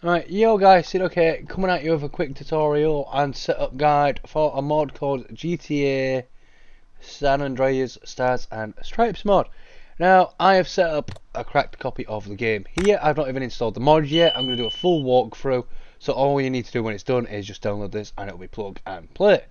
Right, yo guys, it's okay, coming at you with a quick tutorial and setup guide for a mod called GTA San Andreas Stars and Stripes mod. Now, I have set up a cracked copy of the game here. I've not even installed the mod yet. I'm going to do a full walkthrough, so all you need to do when it's done is just download this and it'll be plug and play.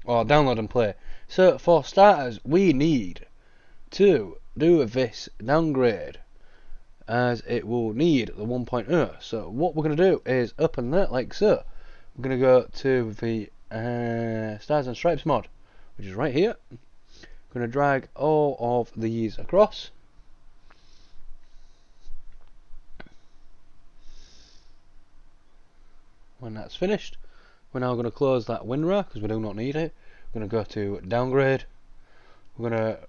Or download and play. So, for starters, we need to do this downgrade, as it will need the 1.0. So what we're going to do is open that like so. We're going to go to the Stars and Stripes mod, which is right here. I'm going to drag all of these across. When that's finished, we're now going to close that WinRAR because we do not need it. We're going to go to downgrade. We're going to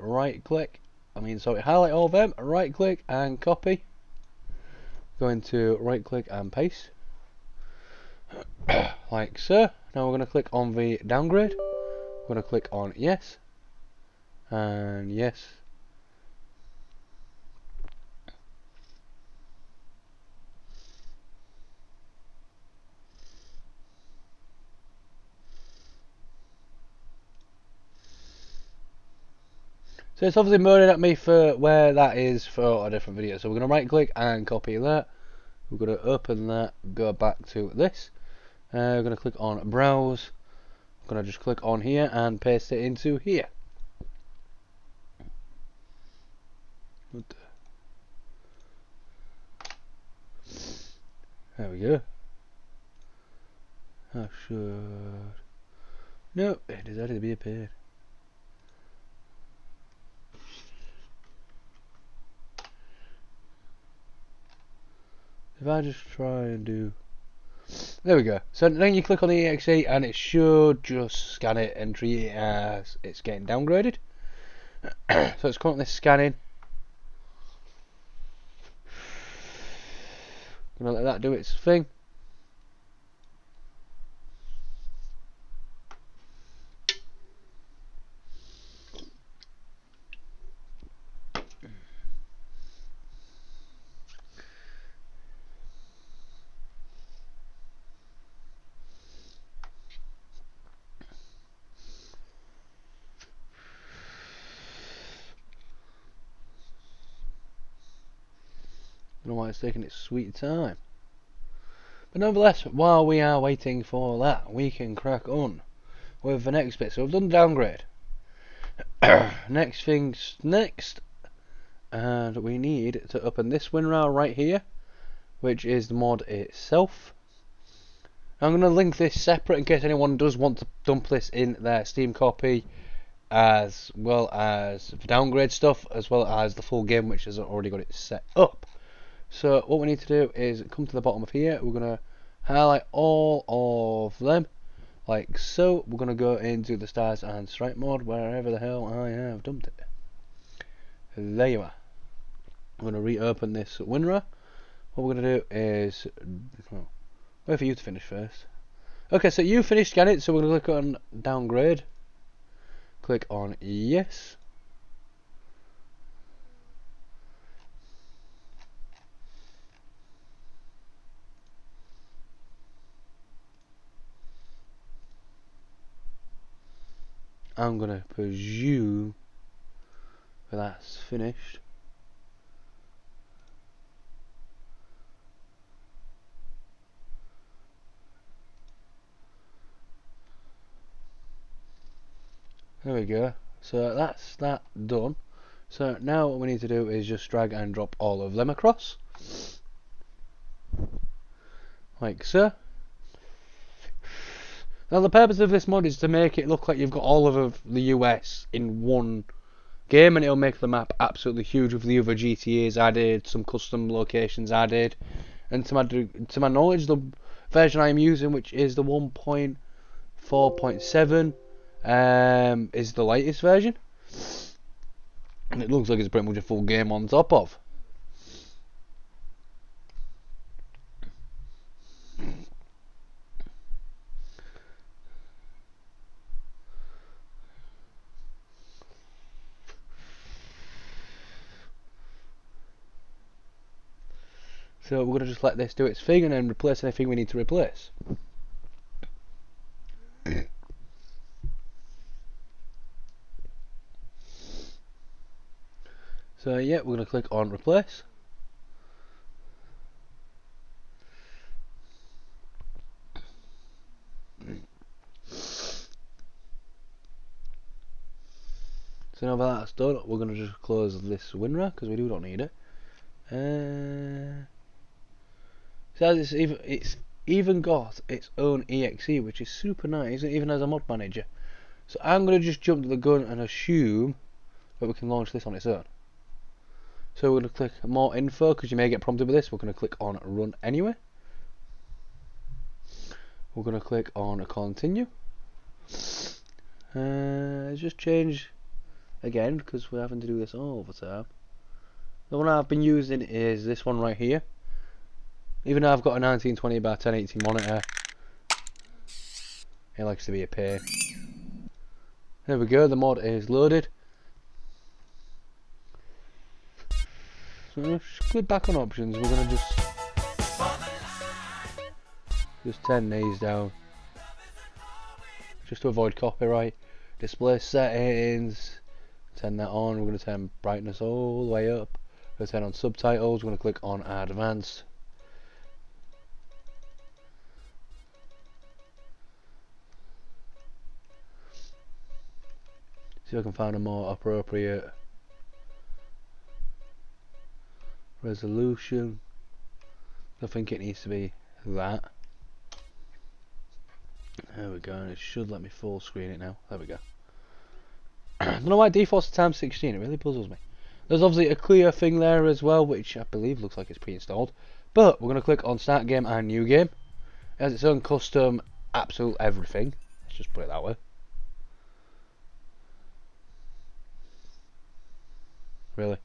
highlight all of them, right click and copy. Going to right click and paste like so. Now we're going to click on the downgrade. We're going to click on yes and yes. So it's obviously moaning at me for where that is for a different video. So we're going to right click and copy that. We're going to open that, go back to this. We're going to click on browse. I'm going to just click on here and paste it into here. There we go. I should. No, it decided to be a pain. If I just try and do. There we go. So then you click on the exe and it should just scan it and treat it as it's getting downgraded. So it's currently scanning. Gonna let that do its thing. I don't know why it's taking its sweet time. But nonetheless, while we are waiting for that, we can crack on with the next bit. So we've done downgrade. Next thing's next. And we need to open this WinRAR right here, which is the mod itself. I'm going to link this separate in case anyone does want to dump this in their Steam copy, as well as the downgrade stuff, as well as the full game, which has already got it set up. So what we need to do is come to the bottom of here. We're going to highlight all of them like so. We're going to go into the Stars and Stripe mode, wherever the hell I have dumped it. There you are. I'm going to reopen this WinRAR. What we're going to do is wait for you to finish first. Okay, so you finished scanning it, so we're going to click on downgrade. Click on yes. I'm going to presume that that's finished. There we go. So that's that done. So now what we need to do is just drag and drop all of them across. Like so. Now the purpose of this mod is to make it look like you've got all of the US in one game, and it'll make the map absolutely huge with the other GTAs added, some custom locations added, and to my knowledge, the version I'm using, which is the 1.4.7, is the latest version, and it looks like it's pretty much a full game on top of. So we're going to just let this do its thing and then replace anything we need to replace. So yeah, we're going to click on replace. So now that that's done, we're going to just close this WinRAR because we don't need it. So it's even got its own exe, which is super nice. It even has a mod manager. So I'm going to just jump to the gun and assume that we can launch this on its own. So we're going to click more info because you may get prompted with this. We're going to click on run anyway. We're going to click on continue. Just change again because we're having to do this all the time. The one I've been using is this one right here. Even though I've got a 1920 by 1080 monitor, it likes to be a pain. There we go, the mod is loaded. So just click back on options. We're gonna just turn these down, just to avoid copyright. Display settings, turn that on. We're gonna turn brightness all the way up. We're gonna turn on subtitles. We're gonna click on advanced. See if I can find a more appropriate resolution. I think it needs to be that. There we go, and it should let me full screen it now. There we go. I don't know why it defaults to times 16, it really puzzles me. There's obviously a clear thing there as well, which I believe looks like it's pre-installed. But we're going to click on start game and new game. It has its own custom absolute everything. Let's just put it that way. Really?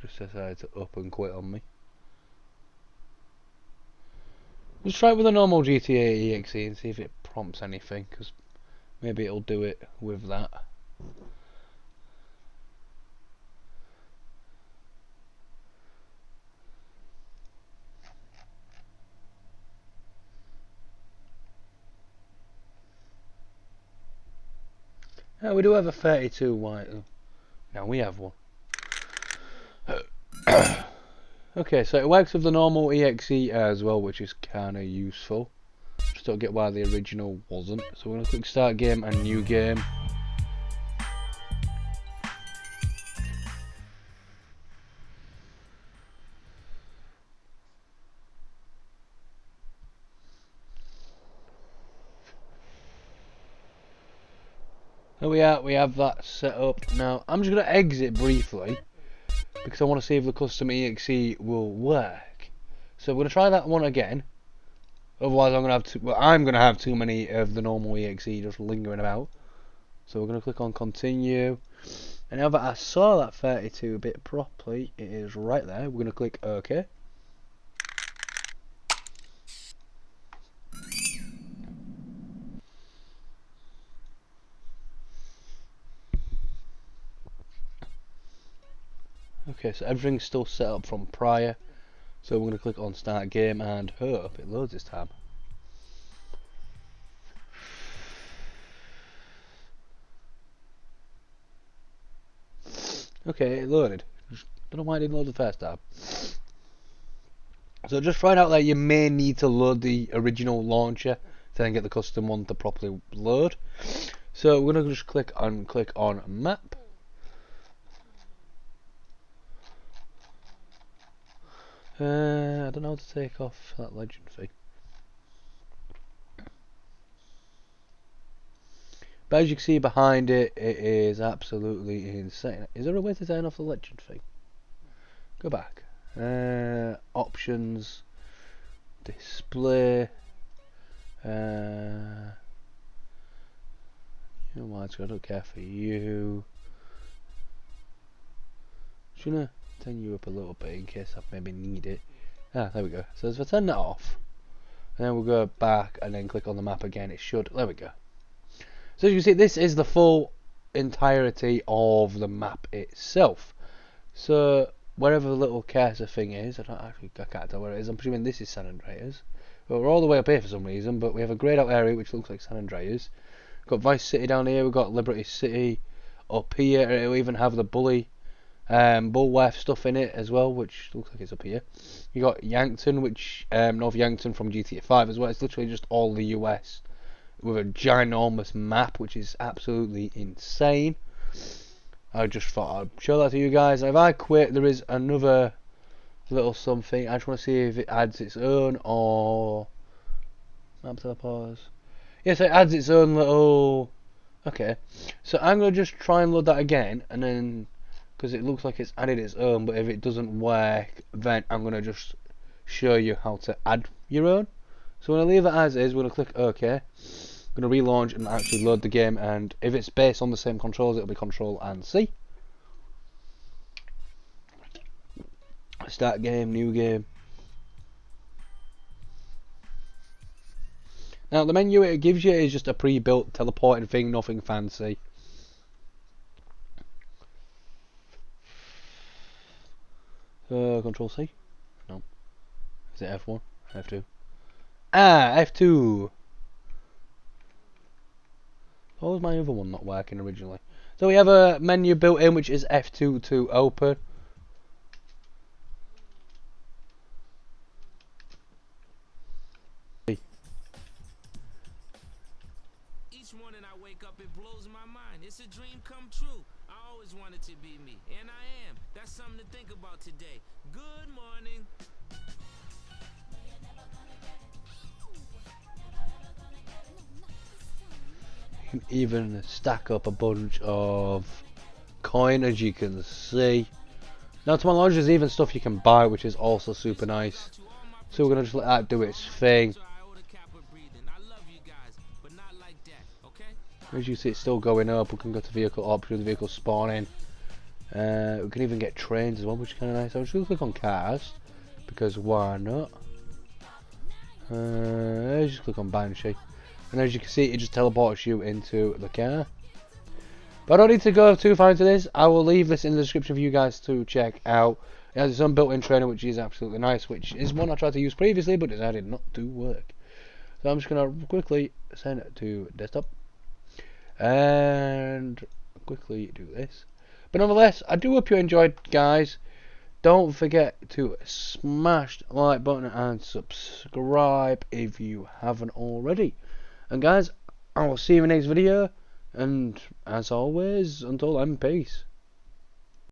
Just decided to up and quit on me. Let's try it with a normal GTA EXE and see if it prompts anything, because maybe it'll do it with that. Oh, we do have a 32 white. Now we have one. Okay, so it works with the normal EXE as well, which is kind of useful. Just don't get why the original wasn't. So we're going to click start game and new game. Here we are, we have that set up. Now, I'm just going to exit briefly, because I want to see if the custom EXE will work. So we're going to try that one again. Otherwise I'm going to have too many of the normal EXE just lingering about. So we're going to click on continue. And now that I saw that 32 bit properly, it is right there. We're going to click OK. Okay, so everything's still set up from prior. So we're going to click on start game and hope it loads this time. Okay, it loaded. Don't know why it didn't load the first time. So just find out that you may need to load the original launcher to then get the custom one to properly load. So we're going to just click on map. I don't know how to take off that legend thing. But as you can see behind it, it is absolutely insane. Is there a way to turn off the legend thing? Go back. Options. Display. You know what, I don't care for you. Should I turn you up a little bit in case I maybe need it? Ah, there we go. So if I turn that off, and then we'll go back and then click on the map again, it should. There we go. So as you can see, this is the full entirety of the map itself. So wherever the little cursor thing is. I can't tell where it is. I'm presuming this is San Andreas. Well, we're all the way up here for some reason, but we have a greyed out area which looks like San Andreas. We've got Vice City down here. We've got Liberty City up here. It'll even have the Bullworth stuff in it as well, which looks like it's up here. You got Yankton, which North Yankton from GTA 5 as well. It's literally just all the US with a ginormous map, which is absolutely insane. I just thought I'd show that to you guys. And if I quit, there is another little something. I just want to see if it adds its own or map telepause. Yes, it adds its own little. Okay, so I'm gonna just try and load that again, and then because it looks like it's added its own, but if it doesn't work, then I'm gonna just show you how to add your own. So I'm gonna leave it as is. We're gonna click OK. I'm gonna relaunch and actually load the game, and if it's based on the same controls, it'll be Control and C. Start game, new game. Now the menu it gives you is just a pre-built teleporting thing, nothing fancy. Control C? No. Is it F1? F2? Ah, F2! What was my other one not working originally? So we have a menu built in which is F2 to open. Each morning I wake up, it blows my mind. It's a dream come true. I always wanted to be me, and I am. That's something to think about today. Good morning. You can even stack up a bunch of coin, as you can see. Now to my knowledge there's even stuff you can buy, which is also super nice. So we're going to just let that do its thing. As you see, it's still going up. We can go to vehicle options, vehicle spawning. We can even get trains as well, which is kind of nice. I'm just going to click on cars, because why not? Just click on Banshee. And as you can see, it just teleports you into the car. But I don't need to go too far into this. I will leave this in the description for you guys to check out. It has its own built-in trainer, which is absolutely nice, which is one I tried to use previously, but decided not to work. So I'm just going to quickly send it to desktop. And quickly do this. But nonetheless, I do hope you enjoyed, guys. Don't forget to smash the like button and subscribe if you haven't already. And guys, I will see you in the next video. And as always, until then, peace.